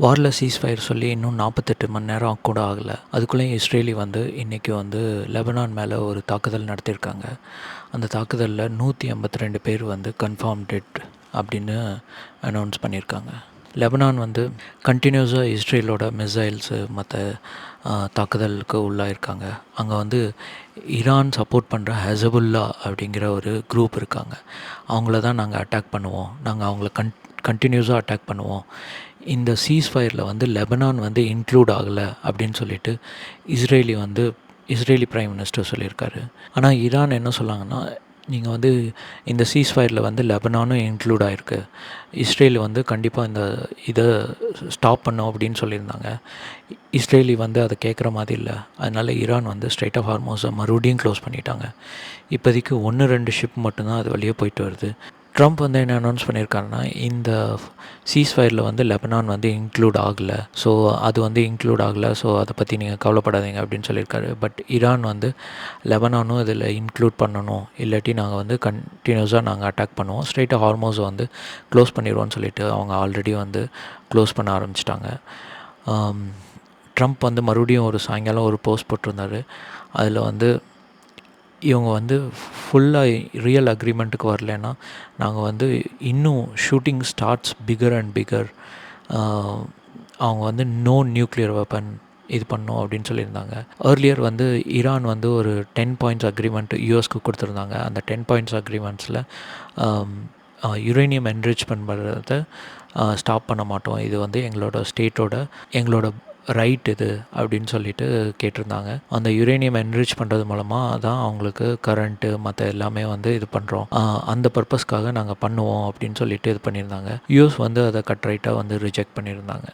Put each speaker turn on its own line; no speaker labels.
வாரில் சீஸ்ஃபயர் சொல்லி இன்னும் 48 மணி நேரம் கூட ஆகலை. அதுக்குள்ளேயும் இஸ்ரேலி வந்து இன்றைக்கி வந்து லெபனான் மேலே ஒரு தாக்குதல் நடத்தியிருக்காங்க. அந்த தாக்குதலில் 152 பேர் வந்து கன்ஃபார்ம் டெட் அப்படின்னு அனௌன்ஸ் பண்ணியிருக்காங்க. லெபனான் வந்து கண்டினியூஸாக இஸ்ரேலோட மிசைல்ஸு மற்ற தாக்குதலுக்கு உள்ளாயிருக்காங்க. அங்கே வந்து ஈரான் சப்போர்ட் பண்ணுற ஹெசபுல்லா அப்படிங்கிற ஒரு குரூப் இருக்காங்க. அவங்கள தான் நாங்கள் அட்டாக் பண்ணுவோம், நாங்கள் அவங்கள கண்டினியூஸாக அட்டாக் பண்ணுவோம். இந்த சீஸ்ஃபயரில் வந்து லெபனான் வந்து இன்க்ளூட் ஆகலை அப்படின்னு சொல்லிட்டு இஸ்ரேலி பிரைம் மினிஸ்டர் சொல்லியிருக்காரு. ஆனால் ஈரான் என்ன சொன்னாங்கன்னா, நீங்கள் வந்து இந்த சீஸ்ஃபயரில் வந்து லெபனானும் இன்க்ளூட் ஆகிருக்கு, இஸ்ரேல் வந்து கண்டிப்பாக இதை ஸ்டாப் பண்ணோம் அப்படின்னு சொல்லியிருந்தாங்க. இஸ்ரேலி வந்து அதை கேட்குற மாதிரி இல்லை. அதனால் ஈரான் வந்து ஸ்ட்ரெய்ட் ஆஃப் ஹார்மோஸை மறுபடியும் க்ளோஸ் பண்ணிட்டாங்க. இப்போதைக்கு 1-2 ஷிப் மட்டும்தான் அது வழியே போயிட்டு வருது. ட்ரம்ப் வந்து என்ன அனௌன்ஸ் பண்ணியிருக்காருன்னா, இந்த சீஸ்ஃபயரில் வந்து லெபனான் வந்து இன்க்ளூட் ஆகலை, ஸோ அது வந்து இன்க்ளூட் ஆகலை, ஸோ அதை பற்றி நீங்கள் கவலைப்படாதீங்க அப்படின்னு சொல்லியிருக்காரு. பட் ஈரான் வந்து லெபனானும் இதில் இன்க்ளூட் பண்ணணும், இல்லாட்டி நாங்கள் வந்து கண்டினியூஸாக நாங்கள் அட்டாக் பண்ணுவோம், ஸ்ட்ரெயிட்டாக ஹார்மோஸை வந்து க்ளோஸ் பண்ணிடுவோன்னு சொல்லிட்டு அவங்க ஆல்ரெடி வந்து க்ளோஸ் பண்ண ஆரம்பிச்சிட்டாங்க. ட்ரம்ப் வந்து மறுபடியும் ஒரு சாயங்காலம் ஒரு போஸ்ட் போட்டிருந்தார். அதில் வந்து இவங்க வந்து ஃபுல்லாக ரியல் அக்ரிமெண்ட்டுக்கு வரலன்னா நாங்கள் வந்து இன்னும் shooting starts figure and figure, அவங்க வந்து நோ நியூக்ளியர் வெப்பன் இது பண்ணோம் அப்படின்னு சொல்லியிருந்தாங்க. ஏர்லியர் வந்து ஈரான் வந்து ஒரு 10 பாயிண்ட்ஸ் அக்ரிமெண்ட் யூஎஸ்க்கு கொடுத்துருந்தாங்க. அந்த 10 பாயிண்ட்ஸ் அக்ரிமெண்ட்ஸில் யுரேனியம் என்ரிச்மெண்ட் பண்ணுறத ஸ்டாப் பண்ண மாட்டோம், இது வந்து எங்களோட ரைட் இது அப்படின்னு சொல்லிட்டு கேட்டிருந்தாங்க. அந்த யுரேனியம் என்ரிச் பண்ணுறது மூலமாக தான் அவங்களுக்கு கரண்ட்டு மற்ற எல்லாமே வந்து இது பண்ணுறோம், அந்த பர்பஸ்க்காக நாங்கள் பண்ணுவோம் அப்படின்னு சொல்லிட்டு இது பண்ணியிருந்தாங்க. யூஎஸ் வந்து அதை கட் ரைட்டாக வந்து ரிஜெக்ட் பண்ணியிருந்தாங்க.